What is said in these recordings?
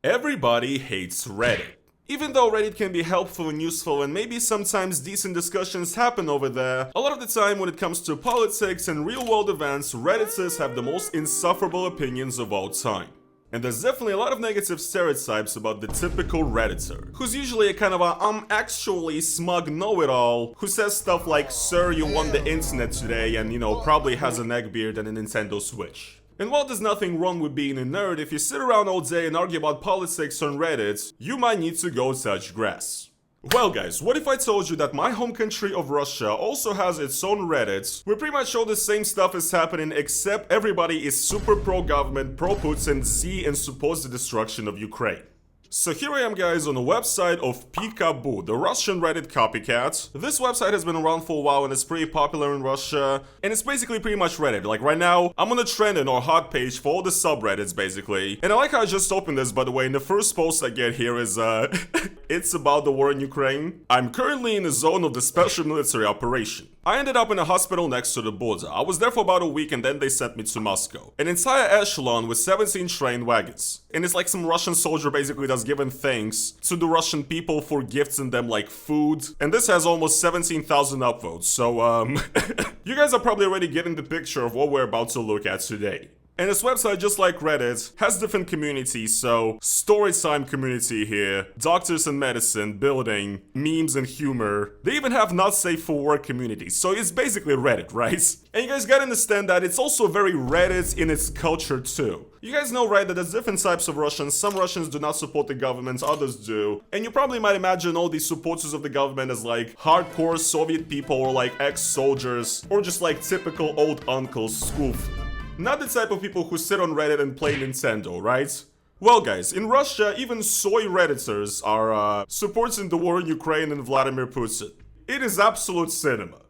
Everybody hates Reddit. Even though Reddit can be helpful and useful and maybe sometimes decent discussions happen over there, a lot of the time when it comes to politics and real-world events, Redditors have the most insufferable opinions of all time. And there's definitely a lot of negative stereotypes about the typical Redditor, who's usually a kind of a actually smug know-it-all, who says stuff like, "Sir, you won the internet today," and probably has a neckbeard and a Nintendo Switch. And while there's nothing wrong with being a nerd, if you sit around all day and argue about politics on Reddit, you might need to go touch grass. Well guys, what if I told you that my home country of Russia also has its own Reddit, where pretty much all the same stuff is happening except everybody is super pro-government, pro-Putin, and supports the destruction of Ukraine. So here I am guys on the website of Peekaboo, the Russian Reddit copycat. This website has been around for a while and it's pretty popular in Russia, and it's basically pretty much Reddit. Like right now, I'm on the trending or hot page for all the subreddits basically. And I like how I just opened this, by the way, and the first post I get here is it's about the war in Ukraine. "I'm currently in the zone of the special military operation. I ended up in a hospital next to the border. I was there for about a week and then they sent me to Moscow. An entire echelon with 17 train wagons. And it's like some Russian soldier basically that's giving thanks to the Russian people for gifting them like food. And this has almost 17,000 upvotes, so you guys are probably already getting the picture of what we're about to look at today. And this website, just like Reddit, has different communities, so storytime community here, doctors and medicine, building, memes and humor. They even have not safe for work communities, so it's basically Reddit, right? And you guys gotta understand that it's also very Reddit in its culture too. You guys know, right, that there's different types of Russians. Some Russians do not support the government, others do. And you probably might imagine all these supporters of the government as like hardcore Soviet people or like ex-soldiers or just like typical old uncles, school. Not the type of people who sit on Reddit and play Nintendo, right? Well guys, in Russia, even soy Redditors are supporting the war in Ukraine and Vladimir Putin. It is absolute cinema.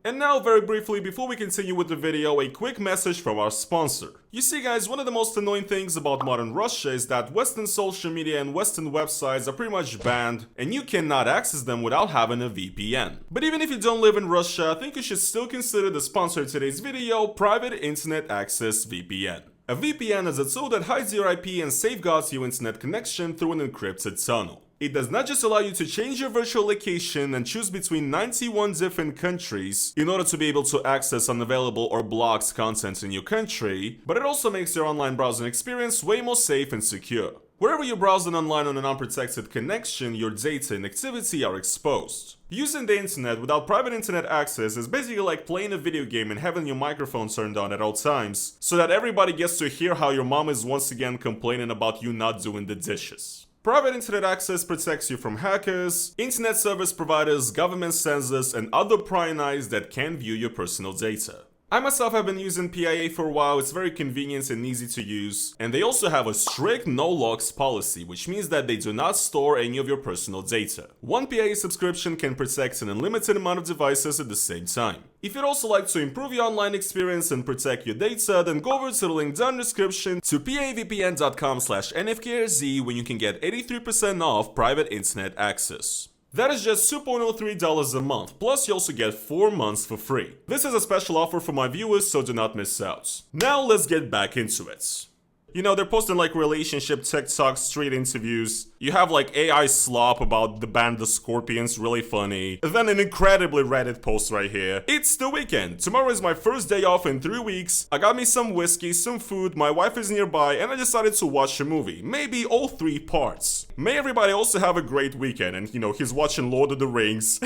And now, very briefly, before we continue with the video, a quick message from our sponsor. You see guys, one of the most annoying things about modern Russia is that Western social media and Western websites are pretty much banned, and you cannot access them without having a VPN. But even if you don't live in Russia, I think you should still consider the sponsor of today's video, Private Internet Access VPN. A VPN is a tool that hides your IP and safeguards your internet connection through an encrypted tunnel. It does not just allow you to change your virtual location and choose between 91 different countries in order to be able to access unavailable or blocked content in your country, but it also makes your online browsing experience way more safe and secure. Wherever you're browsing online on an unprotected connection, your data and activity are exposed. Using the internet without private internet access is basically like playing a video game and having your microphone turned on at all times, so that everybody gets to hear how your mom is once again complaining about you not doing the dishes. Private internet access protects you from hackers, internet service providers, government censors, and other prying eyes that can view your personal data. I myself have been using PIA for a while. It's very convenient and easy to use, and they also have a strict no-logs policy, which means that they do not store any of your personal data. One PIA subscription can protect an unlimited amount of devices at the same time. If you'd also like to improve your online experience and protect your data, then go over to the link down in the description to pavpn.com/NFKRZ when you can get 83% off private internet access. That is just $2.03 a month, plus you also get 4 months for free. This is a special offer for my viewers, so do not miss out. Now let's get back into it. You know, they're posting like relationship TikTok street interviews. You have like AI slop about the band The Scorpions, really funny. Then an incredibly Reddit post right here. It's the weekend. Tomorrow is my first day off in 3 weeks. I got me some whiskey, some food, my wife is nearby, and I decided to watch a movie. Maybe all 3 parts. May everybody also have a great weekend, and he's watching Lord of the Rings.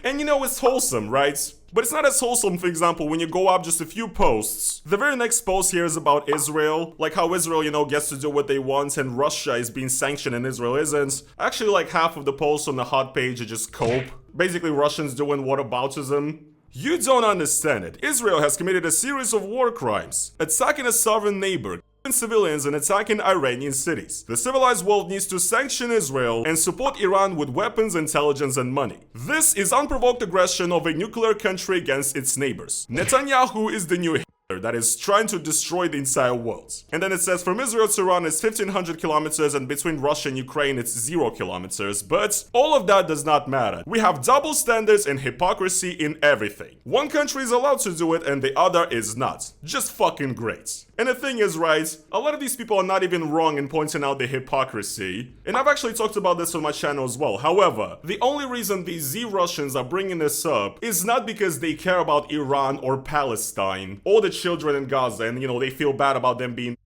And it's wholesome, right? But it's not as wholesome, for example, when you go up just a few posts. The very next post here is about Israel, like how Israel, gets to do what they want and Russia is being sanctioned and Israel isn't. Actually, like half of the posts on the hot page are just cope. Basically, Russians doing whataboutism. You don't understand it. Israel has committed a series of war crimes, attacking a sovereign neighbor, civilians, and attacking Iranian cities. The civilized world needs to sanction Israel and support Iran with weapons, intelligence, and money. This is unprovoked aggression of a nuclear country against its neighbors. Netanyahu is the new that is trying to destroy the entire world. And then it says from Israel to Iran is 1500 kilometers and between Russia and Ukraine it's 0 kilometers. But all of that does not matter. We have double standards and hypocrisy in everything. One country is allowed to do it and the other is not. Just fucking great. And the thing is, right, a lot of these people are not even wrong in pointing out the hypocrisy. And I've actually talked about this on my channel as well. However, the only reason these Z Russians are bringing this up is not because they care about Iran or Palestine or the children in Gaza and, they feel bad about them being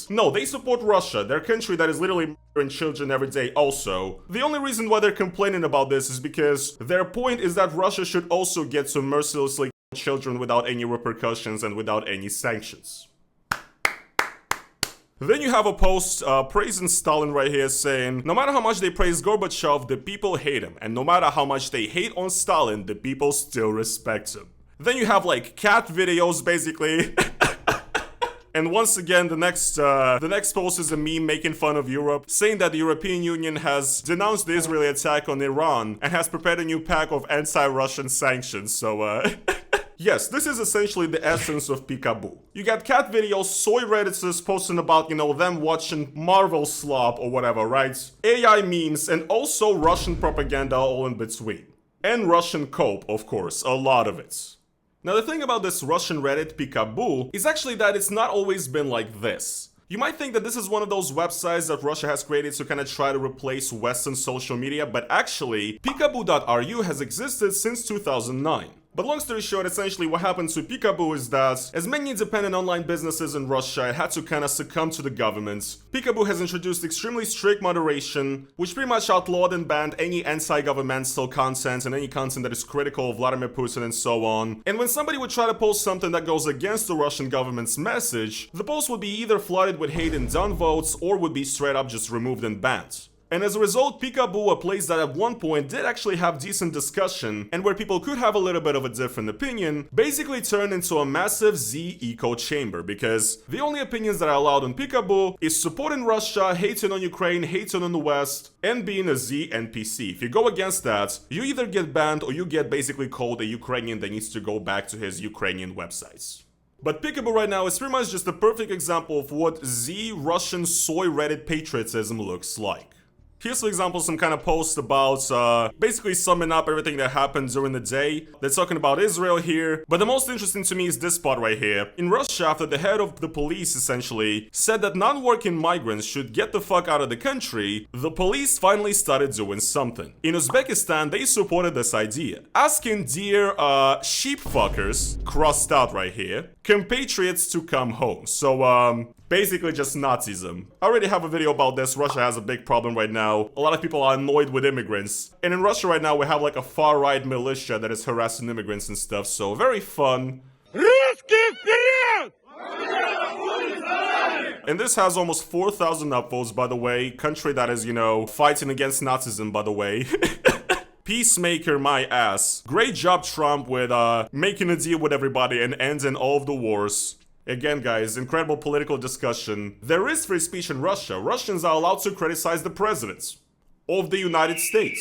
no, they support Russia, their country that is literally murdering children every day also. The only reason why they're complaining about this is because their point is that Russia should also get to mercilessly kill children without any repercussions and without any sanctions. Then you have a post praising Stalin right here saying, no matter how much they praise Gorbachev, the people hate him. And no matter how much they hate on Stalin, the people still respect him. Then you have like cat videos basically. And once again, the next post is a meme making fun of Europe, saying that the European Union has denounced the Israeli attack on Iran and has prepared a new pack of anti-Russian sanctions. So, yes, this is essentially the essence of Peekaboo. You got cat videos, soy redditors posting about, them watching Marvel slop or whatever, right? AI memes, and also Russian propaganda all in between. And Russian cope, of course, a lot of it. Now the thing about this Russian Reddit Peekaboo is actually that it's not always been like this. You might think that this is one of those websites that Russia has created to kind of try to replace Western social media, but actually, peekaboo.ru has existed since 2009. But long story short, essentially what happened to Peekaboo is that, as many independent online businesses in Russia had to kind of succumb to the government, Peekaboo has introduced extremely strict moderation, which pretty much outlawed and banned any anti-governmental content and any content that is critical of Vladimir Putin and so on. And when somebody would try to post something that goes against the Russian government's message, the post would be either flooded with hate and downvotes, or would be straight up just removed and banned. And as a result, Peekaboo, a place that at one point did actually have decent discussion and where people could have a little bit of a different opinion, basically turned into a massive Z echo chamber, because the only opinions that are allowed on Peekaboo is supporting Russia, hating on Ukraine, hating on the West, and being a Z NPC. If you go against that, you either get banned or you get basically called a Ukrainian that needs to go back to his Ukrainian websites. But Peekaboo right now is pretty much just a perfect example of what Z Russian soy Reddit patriotism looks like. Here's, for example, some kind of post about basically summing up everything that happened during the day. They're talking about Israel here, but the most interesting to me is this part right here. In Russia, after the head of the police essentially said that non-working migrants should get the fuck out of the country, the police finally started doing something. In Uzbekistan, they supported this idea, asking dear sheep fuckers, crossed out right here, compatriots to come home. So basically just Nazism. I already have a video about this. Russia has a big problem right now. A lot of people are annoyed with immigrants. And in Russia right now we have like a far-right militia that is harassing immigrants and stuff. So very fun. And this has almost 4,000 upvotes, by the way. Country that is, fighting against Nazism, by the way. Peacemaker, my ass. Great job, Trump, with making a deal with everybody and ending all of the wars. Again, guys, incredible political discussion. There is free speech in Russia. Russians are allowed to criticize the presidents of the United States.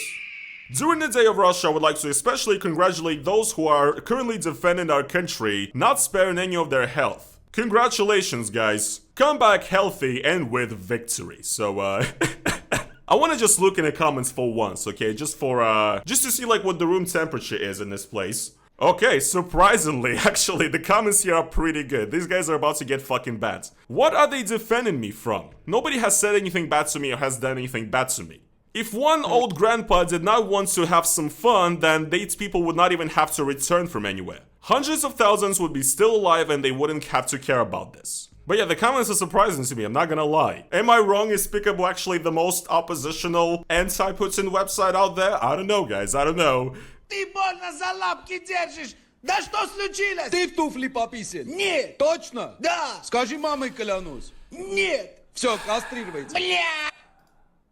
During the Day of Russia, I would like to especially congratulate those who are currently defending our country, not sparing any of their health. Congratulations, guys. Come back healthy and with victory. So, I want to just look in the comments for once, okay? Just to see like what the room temperature is in this place. Okay, surprisingly, actually, the comments here are pretty good. These guys are about to get fucking banned. What are they defending me from? Nobody has said anything bad to me or has done anything bad to me. If one old grandpa did not want to have some fun, then these people would not even have to return from anywhere. Hundreds of thousands would be still alive and they wouldn't have to care about this. But yeah, the comments are surprising to me, I'm not gonna lie. Am I wrong? Is Peekaboo actually the most oppositional anti-Putin website out there? I don't know, guys, I don't know. Ты больно за лапки держишь! Да что случилось? Ты в туфли пописал? Нет! Точно? Да! Скажи мамой клянусь. Нет! Все, кастрируйте. Бля!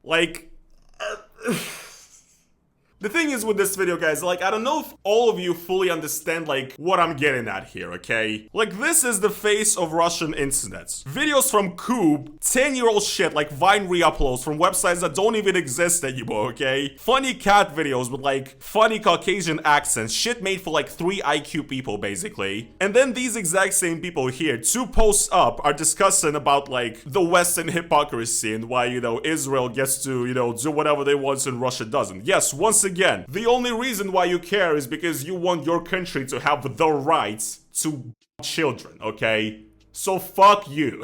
Like... The thing is with this video, guys, like, I don't know if all of you fully understand, like, what I'm getting at here, okay? Like, this is the face of Russian internet. Videos from Kube, 10-year-old shit, like Vine re-uploads from websites that don't even exist anymore, okay? Funny cat videos with, like, funny Caucasian accents, shit made for, like, 3 IQ people, basically. And then these exact same people here, 2 posts up, are discussing about, like, the Western hypocrisy and why, you know, Israel gets to, you know, do whatever they want and Russia doesn't. Yes, once again, the only reason why you care is because you want your country to have the rights to children, okay? So fuck you.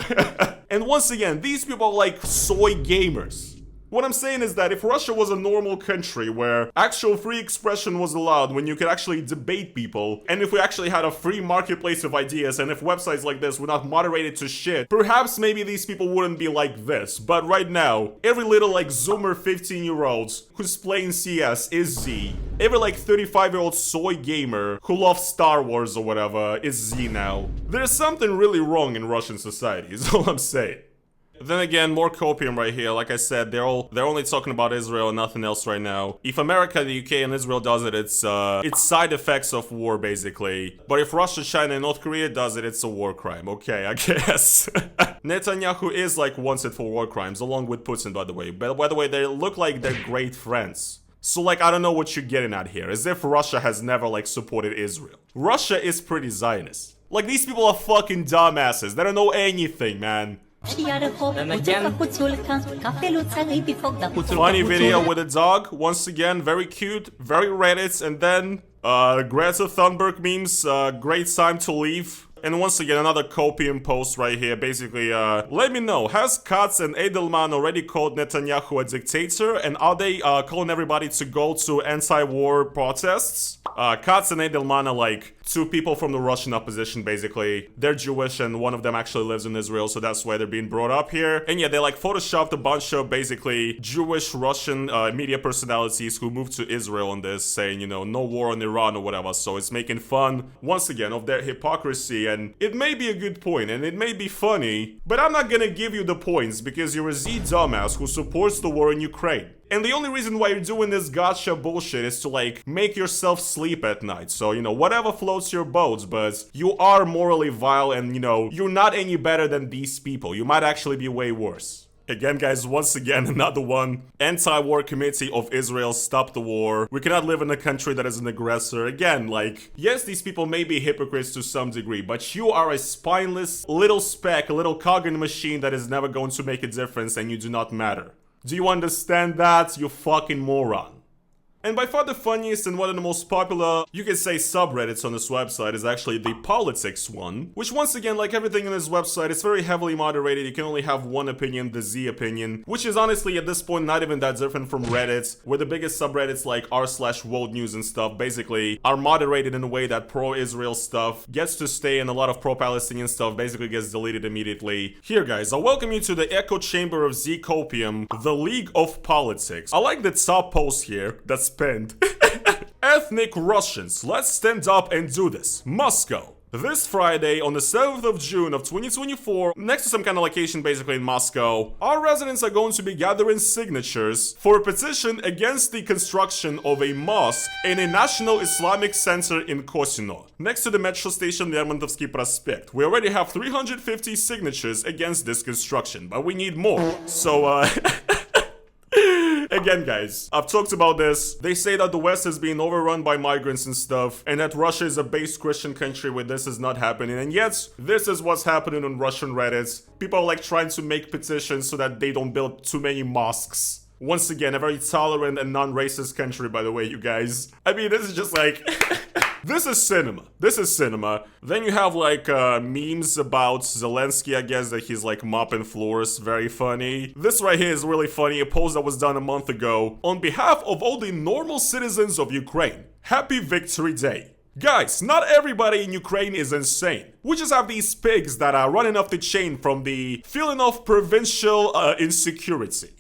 And once again, these people are like soy gamers. What I'm saying is that if Russia was a normal country where actual free expression was allowed, when you could actually debate people, and if we actually had a free marketplace of ideas, and if websites like this were not moderated to shit, perhaps maybe these people wouldn't be like this. But right now, every little like Zoomer 15-year-old who's playing CS is Z. Every like 35-year-old soy gamer who loves Star Wars or whatever is Z now. There's something really wrong in Russian society, is all I'm saying. Then again, more copium right here. Like I said, they're only talking about Israel and nothing else right now. If America, the UK, and Israel does it, it's side effects of war, basically. But if Russia, China, and North Korea does it, it's a war crime. Okay, I guess. Netanyahu is like wanted for war crimes, along with Putin, by the way. But by the way, they look like they're great friends. So like, I don't know what you're getting at here. As if Russia has never like supported Israel. Russia is pretty Zionist. Like, these people are fucking dumbasses. They don't know anything, man. Then again, funny video with a dog, once again, very cute, very Reddit, and then Greta Thunberg memes, great time to leave. And once again, another copium post right here, basically, let me know, has Katz and Edelman already called Netanyahu a dictator, and are they calling everybody to go to anti-war protests? Katz and Edelman are like 2 people from the Russian opposition, basically. They're Jewish and one of them actually lives in Israel, so that's why they're being brought up here. And yeah, they like photoshopped a bunch of basically Jewish Russian media personalities who moved to Israel on this, saying, you know, no war on Iran or whatever. So it's making fun, once again, of their hypocrisy. And it may be a good point and it may be funny, but I'm not gonna give you the points because you're a Z dumbass who supports the war in Ukraine. And the only reason why you're doing this gotcha bullshit is to like make yourself sleep at night. So, you know, whatever floats your boats, but you are morally vile and, you know, you're not any better than these people. You might actually be way worse. Again, guys, once again, another one. Anti-war committee of Israel, stop the war. We cannot live in a country that is an aggressor. Again, like, yes, these people may be hypocrites to some degree, but you are a spineless little speck, a little cog in a machine that is never going to make a difference and you do not matter. Do you understand that, you fucking moron? And by far the funniest and one of the most popular, you could say, subreddits on this website is actually the politics one. Which once again, like everything on this website, it's very heavily moderated. You can only have one opinion, the Z opinion. Which is honestly at this point not even that different from Reddit, where the biggest subreddits like r/world news and stuff basically are moderated in a way that pro-Israel stuff gets to stay and a lot of pro-Palestinian stuff basically gets deleted immediately. Here guys, I welcome you to the echo chamber of Z Copium, the League of Politics. I like the top post here that's pinned. Ethnic Russians, let's stand up and do this. Moscow. This Friday, on the 7th of June of 2024, next to some kind of location basically in Moscow, our residents are going to be gathering signatures for a petition against the construction of a mosque in a National Islamic Center in Kosino, next to the metro station Lermontovsky Prospect. We already have 350 signatures against this construction, but we need more. So, again, guys, I've talked about this. They say that the West is being overrun by migrants and stuff, and that Russia is a based Christian country where this is not happening. And yet, this is what's happening on Russian Reddit. People are like trying to make petitions so that they don't build too many mosques. Once again, a very tolerant and non-racist country, by the way, you guys. I mean, this is just like... This is cinema. This is cinema. Then you have like memes about Zelensky, I guess, that he's like mopping floors. Very funny. This right here is really funny. A post that was done a month ago. On behalf of all the normal citizens of Ukraine, Happy Victory Day. Guys, not everybody in Ukraine is insane. We just have these pigs that are running off the chain from the feeling of provincial insecurity.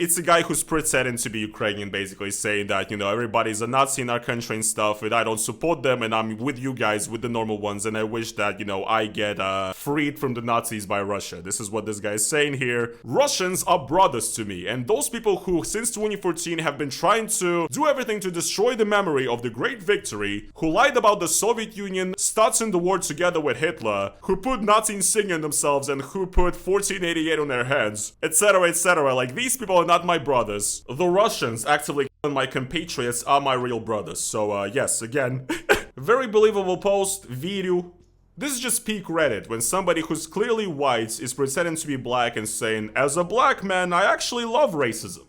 It's a guy who's pretending to be Ukrainian, basically saying that, you know, everybody's a Nazi in our country and stuff, and I don't support them, and I'm with you guys, with the normal ones, and I wish that, you know, I get freed from the Nazis by Russia. This is what this guy is saying here. Russians are brothers to me, and those people who, since 2014, have been trying to do everything to destroy the memory of the great victory, who lied about the Soviet Union starting the war together with Hitler, who put Nazi insignia on themselves, and who put 1488 on their heads, etc, etc. Like, these people are not my brothers. The Russians actively killing my compatriots are my real brothers. So, yes, again, very believable post, video. This is just peak Reddit, when somebody who's clearly white is pretending to be black and saying, as a black man, I actually love racism.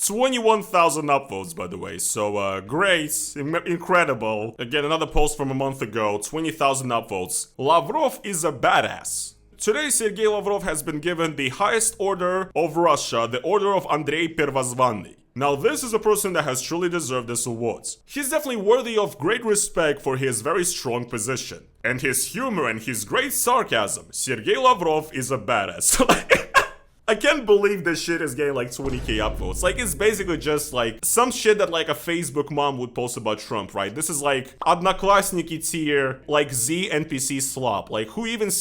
21,000 upvotes, by the way, so great, incredible. Again, another post from a month ago, 20,000 upvotes. Lavrov is a badass. Today, Sergei Lavrov has been given the highest order of Russia, the Order of Andrei Первозванный. Now, this is a person that has truly deserved this award. He's definitely worthy of great respect for his very strong position. And his humor and his great sarcasm. Sergei Lavrov is a badass. I can't believe this shit is getting like 20k upvotes. Like, it's basically just like some shit that like a Facebook mom would post about Trump, right? This is like Одноклассники tier, like Z NPC slop. Like, who even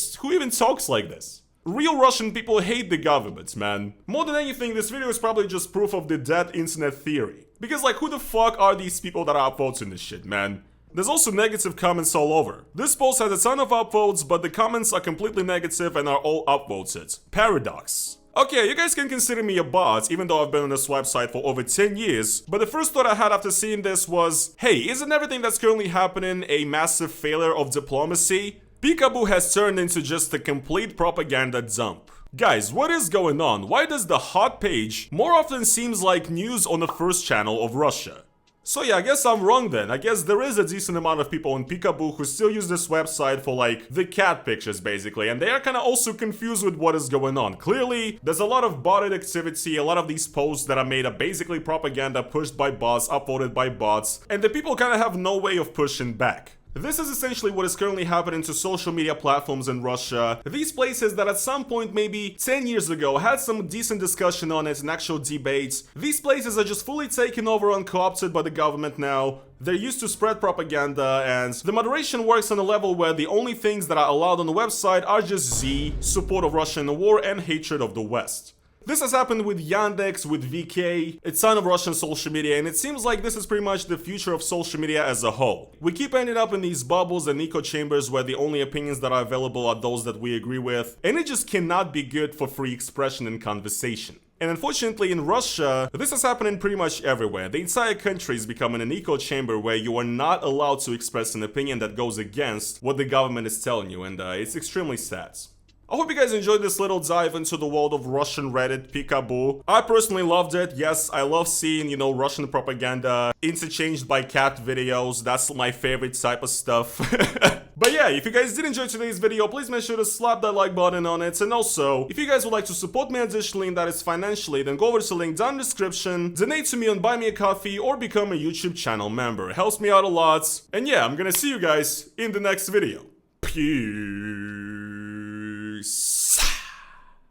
talks like this? Real Russian people hate the government, man. More than anything, this video is probably just proof of the dead internet theory. Because like, who the fuck are these people that are upvoting this shit, man? There's also negative comments all over. This post has a ton of upvotes, but the comments are completely negative and are all upvoted. Paradox. Okay, you guys can consider me a bot, even though I've been on this website for over 10 years, but the first thought I had after seeing this was, hey, isn't everything that's currently happening a massive failure of diplomacy? Peekaboo has turned into just a complete propaganda dump. Guys, what is going on? Why does the hot page more often seems like news on the first channel of Russia? So yeah, I guess I'm wrong then. I guess there is a decent amount of people on Peekaboo who still use this website for like the cat pictures basically, and they are kind of also confused with what is going on. Clearly, there's a lot of botted activity, a lot of these posts that are made of basically propaganda pushed by bots, upvoted by bots, and the people kind of have no way of pushing back. This is essentially what is currently happening to social media platforms in Russia. These places that at some point maybe 10 years ago had some decent discussion on it and actual debates, these places are just fully taken over and co-opted by the government now. They're used to spread propaganda, and the moderation works on a level where the only things that are allowed on the website are just Z, support of Russia in the war, and hatred of the West. This has happened with Yandex, with VK, a ton of Russian social media, and it seems like this is pretty much the future of social media as a whole. We keep ending up in these bubbles and echo chambers where the only opinions that are available are those that we agree with, and it just cannot be good for free expression and conversation. And unfortunately in Russia, this is happening pretty much everywhere. The entire country is becoming an echo chamber where you are not allowed to express an opinion that goes against what the government is telling you, and it's extremely sad. I hope you guys enjoyed this little dive into the world of Russian Reddit, Peekaboo. I personally loved it. Yes, I love seeing, you know, Russian propaganda interchanged by cat videos. That's my favorite type of stuff. But yeah, if you guys did enjoy today's video, please make sure to slap that like button on it. And also, if you guys would like to support me additionally, and that is financially, then go over to the link down in the description, donate to me on Buy Me a Coffee, or become a YouTube channel member. It helps me out a lot. And yeah, I'm gonna see you guys in the next video. Peace.